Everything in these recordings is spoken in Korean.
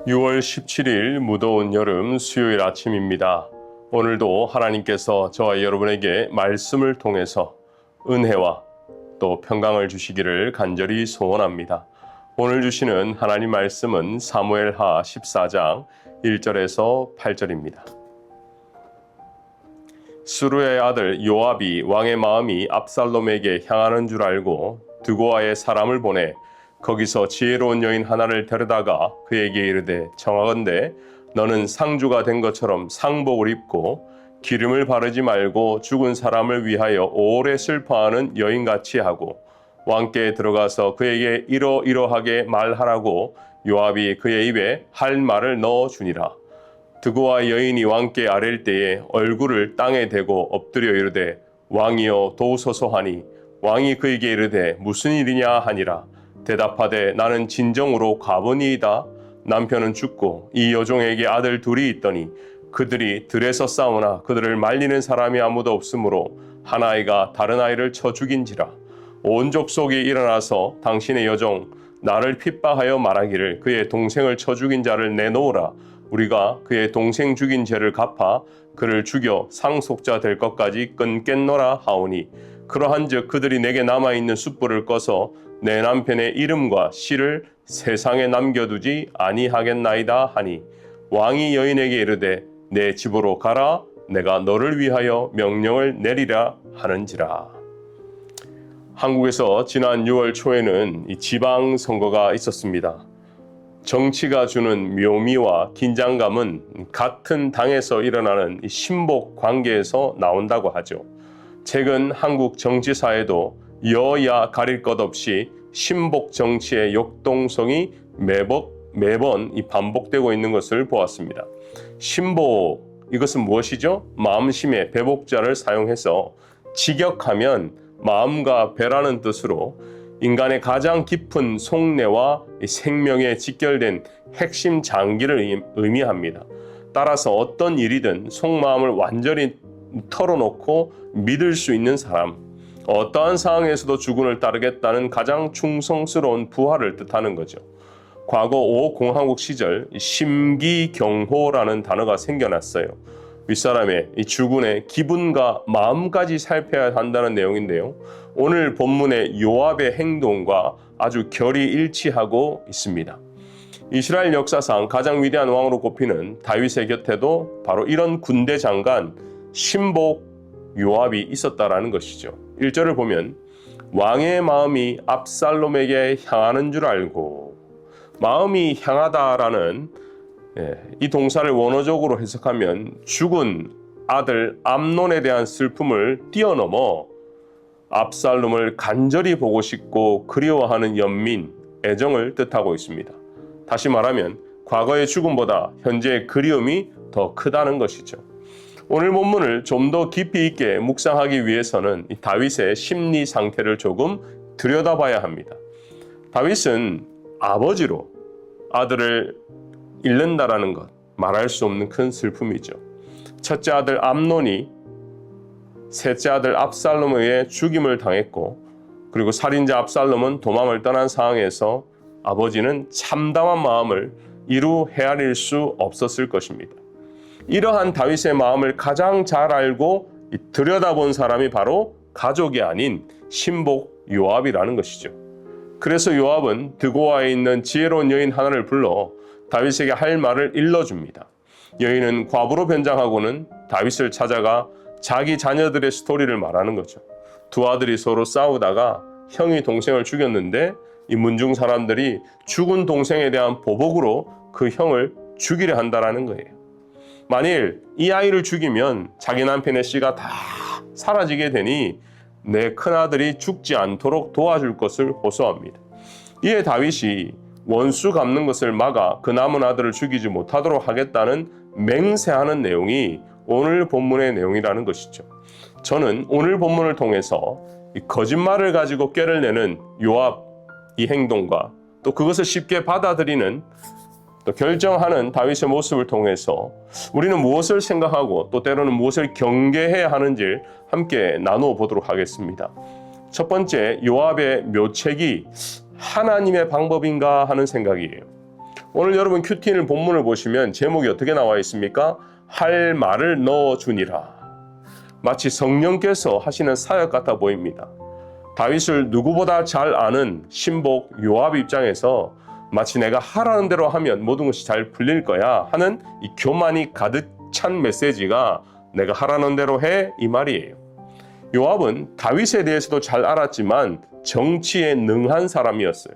6월 17일 무더운 여름 수요일 아침입니다. 오늘도 하나님께서 저와 여러분에게 말씀을 통해서 은혜와 또 평강을 주시기를 간절히 소원합니다. 오늘 주시는 하나님 말씀은 사무엘하 14장 1절에서 8절입니다. 스루야의 아들 요압이 왕의 마음이 압살롬에게 향하는 줄 알고 드고아의 사람을 보내 거기서 지혜로운 여인 하나를 데려다가 그에게 이르되 청하건대 너는 상주가 된 것처럼 상복을 입고 기름을 바르지 말고 죽은 사람을 위하여 오래 슬퍼하는 여인같이 하고 왕께 들어가서 그에게 이러이러하게 말하라고 요압이 그의 입에 할 말을 넣어주니라. 드고아 여인이 왕께 아랠 때에 얼굴을 땅에 대고 엎드려 이르되 왕이여 도우소서 하니 왕이 그에게 이르되 무슨 일이냐 하니라. 대답하되 나는 진정으로 과부니이다. 남편은 죽고 이 여종에게 아들 둘이 있더니 그들이 들에서 싸우나 그들을 말리는 사람이 아무도 없으므로 한 아이가 다른 아이를 쳐 죽인지라. 온 족속이 일어나서 당신의 여종 나를 핍박하여 말하기를 그의 동생을 쳐 죽인 자를 내놓으라. 우리가 그의 동생 죽인 죄를 갚아 그를 죽여 상속자 될 것까지 끊겠노라 하오니 그러한즉 그들이 내게 남아있는 숯불을 꺼서 내 남편의 이름과 시를 세상에 남겨두지 아니하겠나이다 하니 왕이 여인에게 이르되 내 집으로 가라. 내가 너를 위하여 명령을 내리라 하는지라. 한국에서 지난 6월 초에는 지방선거가 있었습니다. 정치가 주는 묘미와 긴장감은 같은 당에서 일어나는 신복 관계에서 나온다고 하죠. 최근 한국 정치사에도 여야 가릴 것 없이 신복 정치의 역동성이 매번 반복되고 있는 것을 보았습니다. 신복, 이것은 무엇이죠? 마음심의 배복자를 사용해서 직역하면 마음과 배라는 뜻으로 인간의 가장 깊은 속내와 생명에 직결된 핵심 장기를 의미합니다. 따라서 어떤 일이든 속마음을 완전히 털어놓고 믿을 수 있는 사람, 어떠한 상황에서도 주군을 따르겠다는 가장 충성스러운 부하를 뜻하는 거죠. 과거 오공화국 시절 심기경호라는 단어가 생겨났어요. 윗사람의 이 주군의 기분과 마음까지 살펴야 한다는 내용인데요. 오늘 본문의 요압의 행동과 아주 결이 일치하고 있습니다. 이스라엘 역사상 가장 위대한 왕으로 꼽히는 다윗의 곁에도 바로 이런 군대 장관 신복 요압이 있었다라는 것이죠. 1절을 보면 왕의 마음이 압살롬에게 향하는 줄 알고, 마음이 향하다라는 이 동사를 원어적으로 해석하면 죽은 아들 암논에 대한 슬픔을 뛰어넘어 압살롬을 간절히 보고 싶고 그리워하는 연민, 애정을 뜻하고 있습니다. 다시 말하면 과거의 죽음보다 현재의 그리움이 더 크다는 것이죠. 오늘 본문을 좀 더 깊이 있게 묵상하기 위해서는 이 다윗의 심리 상태를 조금 들여다봐야 합니다. 다윗은 아버지로 아들을 잃는다라는 것, 말할 수 없는 큰 슬픔이죠. 첫째 아들 암논이 셋째 아들 압살롬에 의해 죽임을 당했고, 그리고 살인자 압살롬은 도망을 떠난 상황에서 아버지는 참담한 마음을 이루 헤아릴 수 없었을 것입니다. 이러한 다윗의 마음을 가장 잘 알고 들여다본 사람이 바로 가족이 아닌 신복 요압이라는 것이죠. 그래서 요압은 드고아에 있는 지혜로운 여인 하나를 불러 다윗에게 할 말을 일러줍니다. 여인은 과부로 변장하고는 다윗을 찾아가 자기 자녀들의 스토리를 말하는 거죠. 두 아들이 서로 싸우다가 형이 동생을 죽였는데 이 문중 사람들이 죽은 동생에 대한 보복으로 그 형을 죽이려 한다라는 거예요. 만일 이 아이를 죽이면 자기 남편의 씨가 다 사라지게 되니 내 큰아들이 죽지 않도록 도와줄 것을 호소합니다. 이에 다윗이 원수 갚는 것을 막아 그 남은 아들을 죽이지 못하도록 하겠다는 맹세하는 내용이 오늘 본문의 내용이라는 것이죠. 저는 오늘 본문을 통해서 이 거짓말을 가지고 꾀를 내는 요압 이 행동과 또 그것을 쉽게 받아들이는 또 결정하는 다윗의 모습을 통해서 우리는 무엇을 생각하고 또 때로는 무엇을 경계해야 하는지 함께 나누어 보도록 하겠습니다. 첫 번째, 요압의 묘책이 하나님의 방법인가 하는 생각이에요. 오늘 여러분 큐티인 본문을 보시면 제목이 어떻게 나와 있습니까? 할 말을 넣어주니라. 마치 성령께서 하시는 사역 같아 보입니다. 다윗을 누구보다 잘 아는 신복 요압 입장에서 마치 내가 하라는 대로 하면 모든 것이 잘 풀릴 거야 하는 이 교만이 가득 찬 메시지가 내가 하라는 대로 해 이 말이에요. 요압은 다윗에 대해서도 잘 알았지만 정치에 능한 사람이었어요.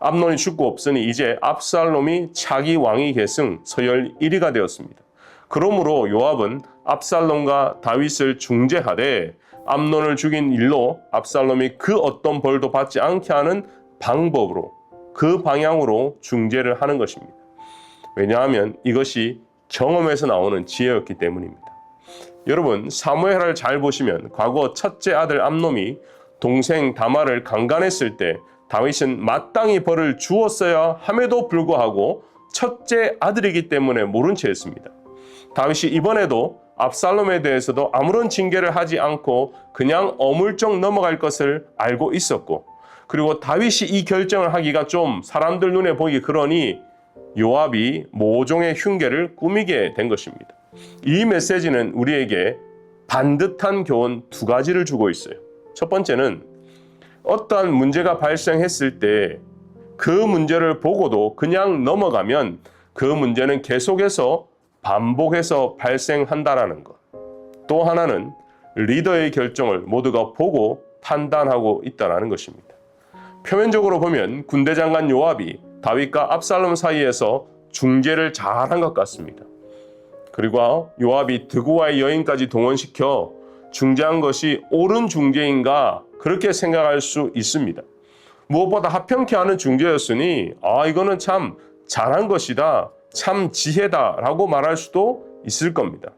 암논이 죽고 없으니 이제 압살롬이 차기 왕위 계승 서열 1위가 되었습니다. 그러므로 요압은 압살롬과 다윗을 중재하되 암논을 죽인 일로 압살롬이 그 어떤 벌도 받지 않게 하는 방법으로 그 방향으로 중재를 하는 것입니다. 왜냐하면 이것이 경험에서 나오는 지혜였기 때문입니다. 여러분 사무엘하를 잘 보시면 과거 첫째 아들 암논이 동생 다말을 강간했을 때 다윗은 마땅히 벌을 주었어야 함에도 불구하고 첫째 아들이기 때문에 모른 채 했습니다. 다윗이 이번에도 압살롬에 대해서도 아무런 징계를 하지 않고 그냥 어물쩍 넘어갈 것을 알고 있었고, 그리고 다윗이 이 결정을 하기가 좀 사람들 눈에 보기 그러니 요압이 모종의 흉계를 꾸미게 된 것입니다. 이 메시지는 우리에게 반듯한 교훈 두 가지를 주고 있어요. 첫 번째는 어떠한 문제가 발생했을 때 그 문제를 보고도 그냥 넘어가면 그 문제는 계속해서 반복해서 발생한다라는 것. 또 하나는 리더의 결정을 모두가 보고 판단하고 있다는 것입니다. 표면적으로 보면 군대 장관 요압이 다윗과 압살롬 사이에서 중재를 잘한 것 같습니다. 그리고 요압이 드고와의 여인까지 동원시켜 중재한 것이 옳은 중재인가 그렇게 생각할 수 있습니다. 무엇보다 하평케 하는 중재였으니 이거는 참 잘한 것이다, 참 지혜다라고 말할 수도 있을 겁니다.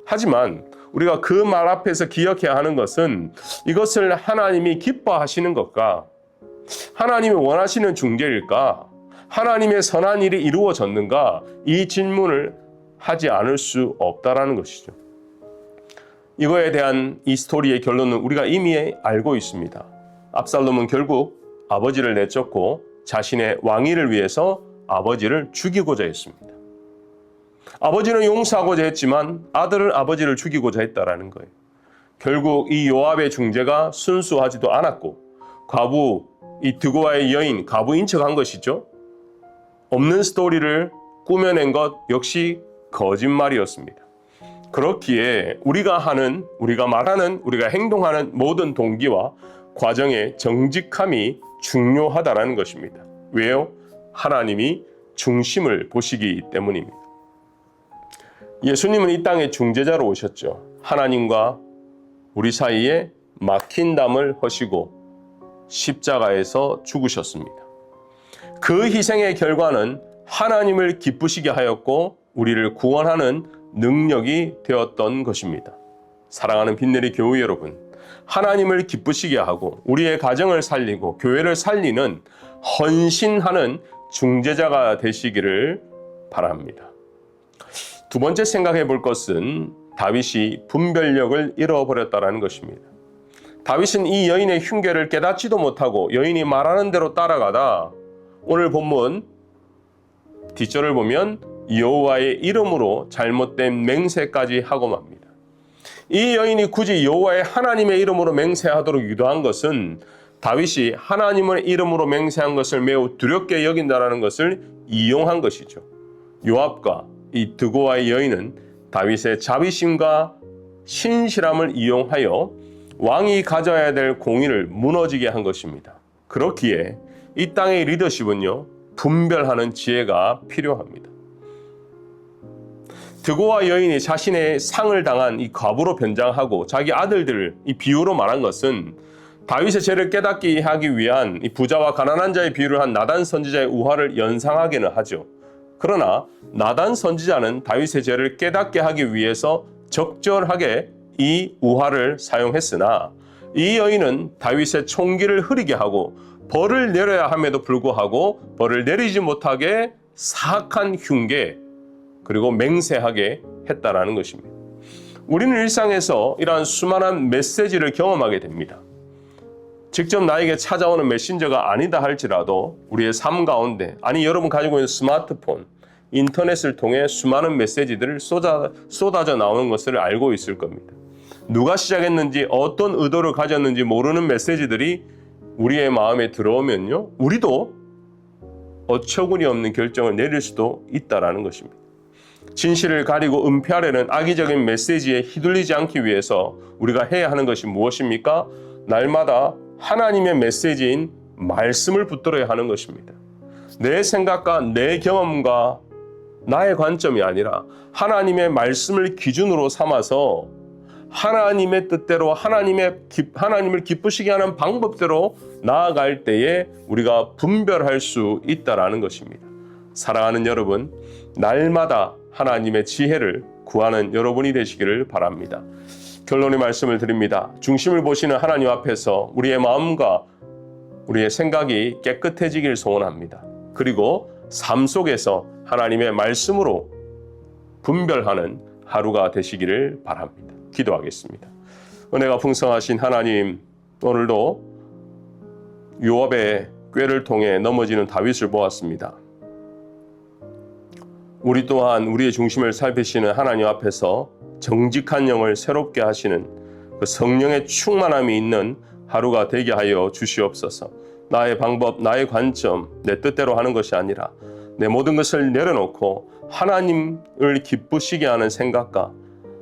하지만 우리가 그 말 앞에서 기억해야 하는 것은 이것을 하나님이 기뻐하시는 것과 하나님이 원하시는 중재일까, 하나님의 선한 일이 이루어졌는가, 이 질문을 하지 않을 수 없다라는 것이죠. 이거에 대한 이 스토리의 결론은 우리가 이미 알고 있습니다. 압살롬은 결국 아버지를 내쫓고 자신의 왕위를 위해서 아버지를 죽이고자 했습니다. 아버지는 용서하고자 했지만 아들은 아버지를 죽이고자 했다라는 거예요. 결국 이 요압의 중재가 순수하지도 않았고 과부 이 드고와의 여인 과부인 척한 것이죠. 없는 스토리를 꾸며낸 것 역시 거짓말이었습니다. 그렇기에 우리가 말하는, 우리가 행동하는 모든 동기와 과정의 정직함이 중요하다라는 것입니다. 왜요? 하나님이 중심을 보시기 때문입니다. 예수님은 이 땅에 중재자로 오셨죠. 하나님과 우리 사이에 막힌 담을 허시고 십자가에서 죽으셨습니다. 그 희생의 결과는 하나님을 기쁘시게 하였고 우리를 구원하는 능력이 되었던 것입니다. 사랑하는 빈내리 교회 여러분, 하나님을 기쁘시게 하고 우리의 가정을 살리고 교회를 살리는 헌신하는 중재자가 되시기를 바랍니다. 두 번째 생각해 볼 것은 다윗이 분별력을 잃어버렸다는 것입니다. 다윗은 이 여인의 흉계를 깨닫지도 못하고 여인이 말하는 대로 따라가다 오늘 본문 뒷절을 보면 여호와의 이름으로 잘못된 맹세까지 하고 맙니다. 이 여인이 굳이 여호와의 하나님의 이름으로 맹세하도록 유도한 것은 다윗이 하나님의 이름으로 맹세한 것을 매우 두렵게 여긴다는 것을 이용한 것이죠. 요압과 이 드고와의 여인은 다윗의 자비심과 신실함을 이용하여 왕이 가져야 될 공의를 무너지게 한 것입니다. 그렇기에 이 땅의 리더십은요, 분별하는 지혜가 필요합니다. 드고와 여인이 자신의 상을 당한 이 과부로 변장하고 자기 아들들을 이 비유로 말한 것은 다윗의 죄를 깨닫게 하기 위한 이 부자와 가난한 자의 비유를 한 나단 선지자의 우화를 연상하기는 하죠. 그러나 나단 선지자는 다윗의 죄를 깨닫게 하기 위해서 적절하게 이 우화를 사용했으나 이 여인은 다윗의 총기를 흐리게 하고 벌을 내려야 함에도 불구하고 벌을 내리지 못하게 사악한 흉계 그리고 맹세하게 했다라는 것입니다. 우리는 일상에서 이러한 수많은 메시지를 경험하게 됩니다. 직접 나에게 찾아오는 메신저가 아니다 할지라도 우리의 삶 가운데, 아니 여러분 가지고 있는 스마트폰, 인터넷을 통해 수많은 메시지들을 쏟아져 나오는 것을 알고 있을 겁니다. 누가 시작했는지, 어떤 의도를 가졌는지 모르는 메시지들이 우리의 마음에 들어오면요, 우리도 어처구니 없는 결정을 내릴 수도 있다라는 것입니다. 진실을 가리고 은폐하려는 악의적인 메시지에 휘둘리지 않기 위해서 우리가 해야 하는 것이 무엇입니까? 날마다 하나님의 메시지인 말씀을 붙들어야 하는 것입니다. 내 생각과 내 경험과 나의 관점이 아니라 하나님의 말씀을 기준으로 삼아서 하나님의 뜻대로 하나님을 기쁘시게 하는 방법대로 나아갈 때에 우리가 분별할 수 있다라는 것입니다. 사랑하는 여러분, 날마다 하나님의 지혜를 구하는 여러분이 되시기를 바랍니다. 결론의 말씀을 드립니다. 중심을 보시는 하나님 앞에서 우리의 마음과 우리의 생각이 깨끗해지길 소원합니다. 그리고 삶 속에서 하나님의 말씀으로 분별하는 하루가 되시기를 바랍니다. 기도하겠습니다. 은혜가 풍성하신 하나님, 오늘도 요압의 꾀를 통해 넘어지는 다윗을 보았습니다. 우리 또한 우리의 중심을 살피시는 하나님 앞에서 정직한 영을 새롭게 하시는 그 성령의 충만함이 있는 하루가 되게 하여 주시옵소서. 나의 방법, 나의 관점, 내 뜻대로 하는 것이 아니라 내 모든 것을 내려놓고 하나님을 기쁘시게 하는 생각과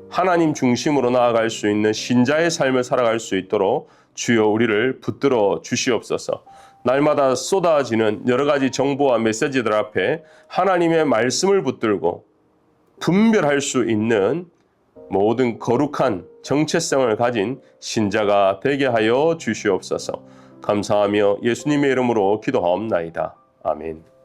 하나님 중심으로 나아갈 수 있는 신자의 삶을 살아갈 수 있도록 주여 우리를 붙들어 주시옵소서. 날마다 쏟아지는 여러 가지 정보와 메시지들 앞에 하나님의 말씀을 붙들고 분별할 수 있는 모든 거룩한 정체성을 가진 신자가 되게 하여 주시옵소서. 감사하며 예수님의 이름으로 기도하옵나이다. 아멘.